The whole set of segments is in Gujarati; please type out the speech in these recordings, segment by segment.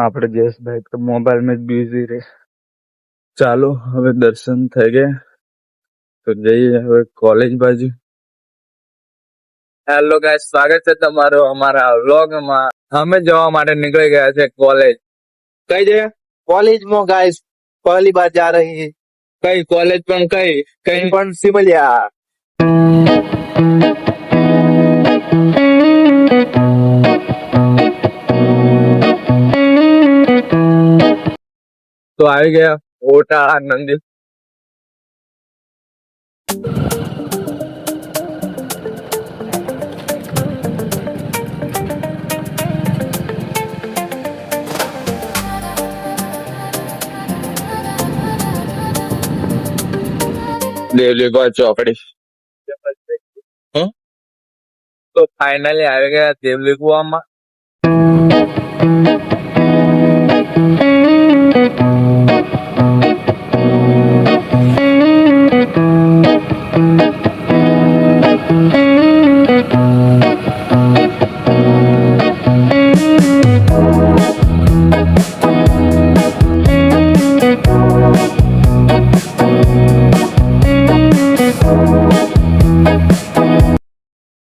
આપણે જયેશભાઈ તો મોબાઈલમાં જ બિઝી રહે. ચાલો હવે દર્શન થઈ ગયા તો જઈએ હવે કોલેજ બાજુ. હેલો ગાઈસ, સ્વાગત છે તમારું અમારા વ્લોગમાં. અમે જવા માટે નીકળી ગયા છે કોલેજ. કઈ જગ્યા? कॉलेज में गाइस पहली बार जा रहे हैं કઈ કોલેજ પણ કઈ पण सिमलिया। તો આવી ગયા ઓટા આનંદી. દેવલી ગોળ ચોકડી. તો ફાઇનલી આવી ગયા દેવલી કુવામાં.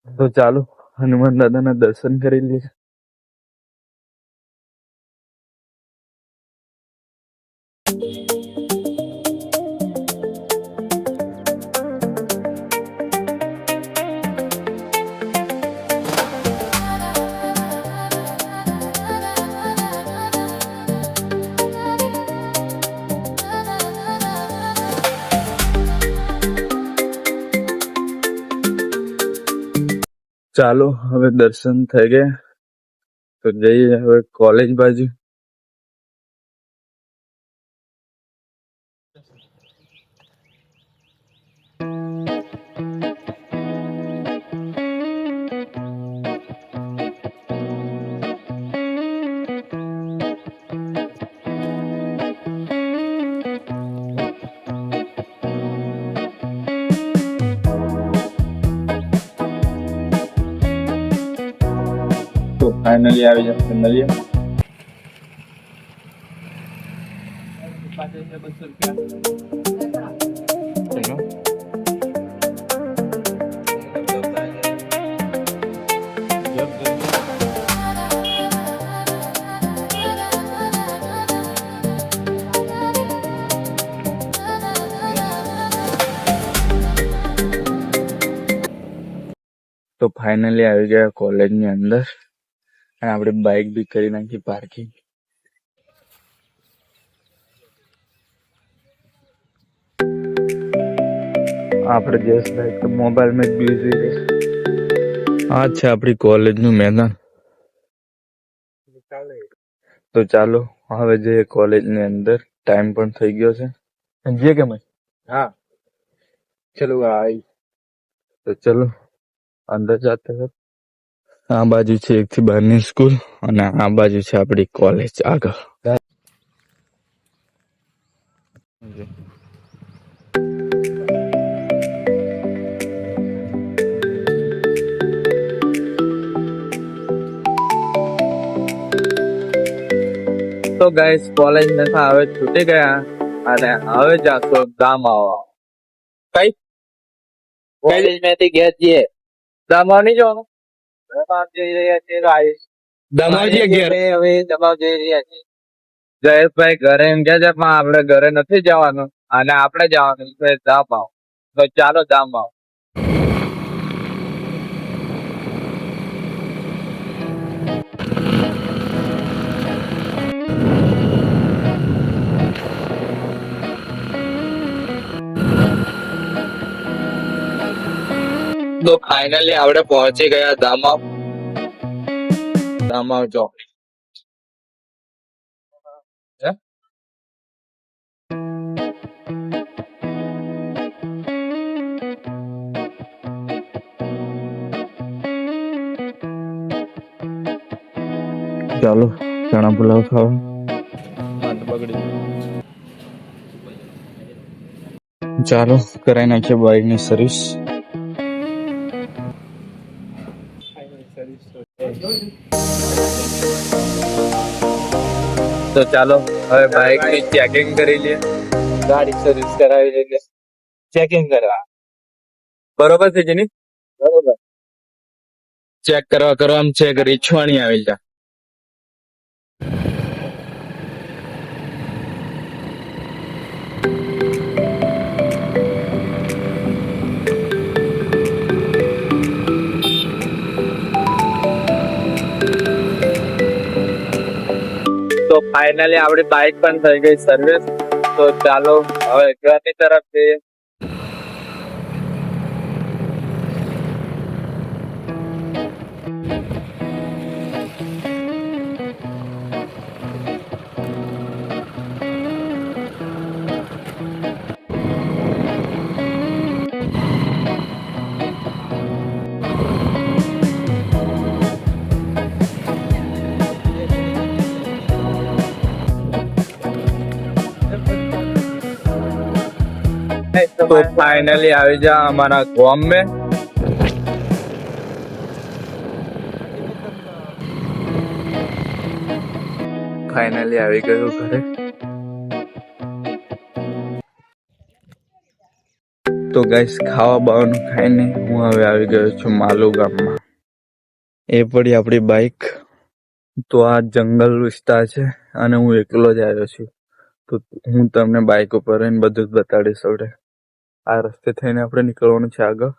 તો ચાલો હનુમાન દાદાના દર્શન કરી લઈએ. ચાલો હવે દર્શન થઈ ગયા તો જઈએ હવે કોલેજ બાજુ. તો ફાઇનલી આવી જશે મળીએ. તો ફાઇનલી આવી ગયા કોલેજની અંદર અને આપણે બાઇક બી કરી નાખી પાર્કિંગ. આપણે જયેશભાઈ તો મોબાઈલમાં જ બિઝી રહે. આ છે આપણી કોલેજનું મેદાન. તો ચાલો હવે જઈએ કોલેજની અંદર. ટાઈમ પણ થઈ ગયો છે. જઈએ કેમ? हाँ चलो भाई। તો ચલો અંદર જાતે હો. આ બાજુ છે 1 થી 12 ની સ્કૂલ અને આ બાજુ છે આપણી કોલેજ આગળ. તો ગાઈસ કોલેજ નથી હવે છૂટી ગયા અને હવે જાશો દામાવા. કઈ कॉलेज में थी गया जी દામાવા નહીં જવાનું? दबाव जई રહ્યા છે ગાઈસ। દામાવા જઈએ ઘેર. હવે દબાવ જઈ રહ્યા છે। જયેશભાઈ ઘરે એમ કે છે પણ આપણે ઘરે નથી જવાનું અને આપણે જવાનું છે દામાવ. તો ચાલો દામાવ. તો ફાઇનલી આપણે પહોંચી ગયા દામાવ. દામાવ ચોકડી. ચાલો ચણા પુલાવ ખાવા. ચાલો કરાઈ નાખીએ બાઈકની સર્વિસ. તો ચાલો હવે બાઇક ની ચેકિંગ કરી લઈએ, ગાડી સર્વિસ કરાવી લઈએ, ચેકિંગ કરવા. બરોબર છે જેની? બરોબર. ચેક કરવા આમ ચેક રીછવાણી આવી જા. તો ફાઇનલી આપણી બાઇક પણ થઈ ગઈ સર્વિસ. તો ચાલો હવે ઘરની તરફ જઈએ. તો ફાઇનલી આવી જા અમારા ગામ में. ફાઇનલી આવી ગયું ઘરે. તો ગાઈસ ખાવા બાવાનું ખાઈને હું હવે આવી ગયો છું માલુ ગામમાં. એ પડી આપણી બાઇક. તો આ જંગલ વિસ્તાર છે અને હું એકલો જ આવ્યો છું. તો હું તમને બાઇક ઉપર રહીને બધું જ બતાડીશ. હવે આ રસ્તે થઈને આપણે નીકળવાનું છે આગળ.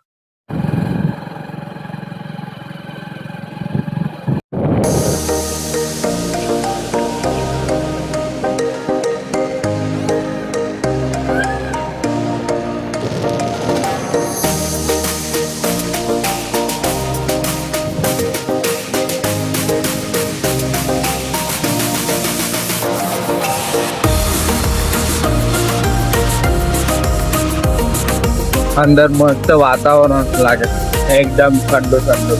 અંદર મસ્ત વાતાવરણ લાગે, એકદમ ઠંડુ ઠંડુ.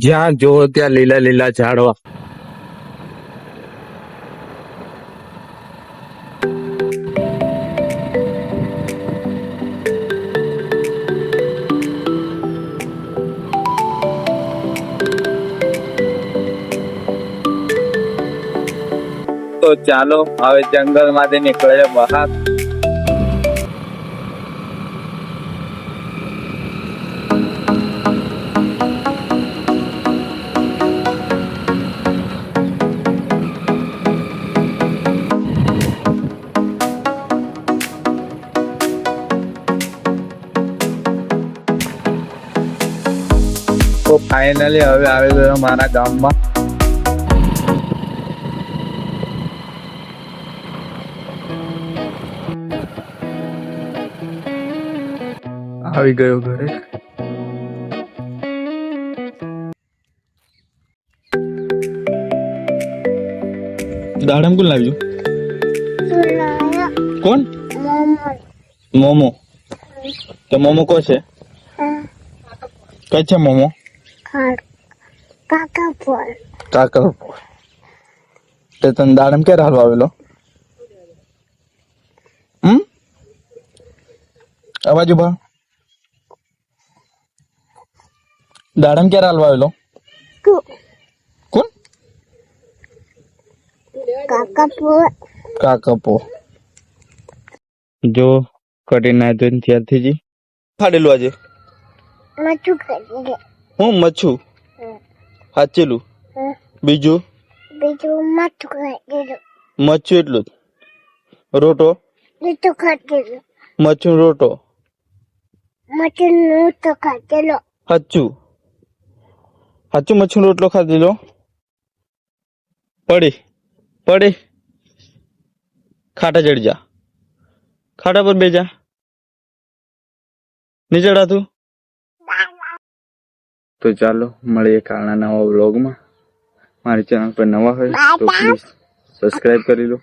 જ્યાં જો ત્યાં લીલા લીલા ઝાડવા. તો ચાલો હવે જંગલ માંથી નીકળે બહાર. તો ફાઇનલી હવે આવી ગયો મારા ગામમાં. આવી ગયો ઘરે. દાડમ કોણ લાવ્યું? કોણ? મોમો. તો મોમો કો છે? કઈ છે મોમો? કાકાપોર. તે તને દાડમ ક્યારે હાલવા આવેલો? અવાજ ઉભા. દાડમ ક્યારે હાલવા આવેલો? કોણ? કાકાપોર. જો કટી ના તો ત્યારથી જી ખાડેલું આજે હું મચ્છું હાચેલું. બીજું મચ્છું એટલું જ. રોટો મચ્છું રોટો હાચું હાચું મચ્છું રોટલો ખાધેલો. પડી ખાટા ચડી જા. ખાટા પર બેજા નહીં ચડાતું. તો ચાલો મળીએ કાલના નવા વ્લોગમાં. મારી ચેનલ પર નવા હોય તો પ્લીઝ સબસ્ક્રાઇબ કરી લો.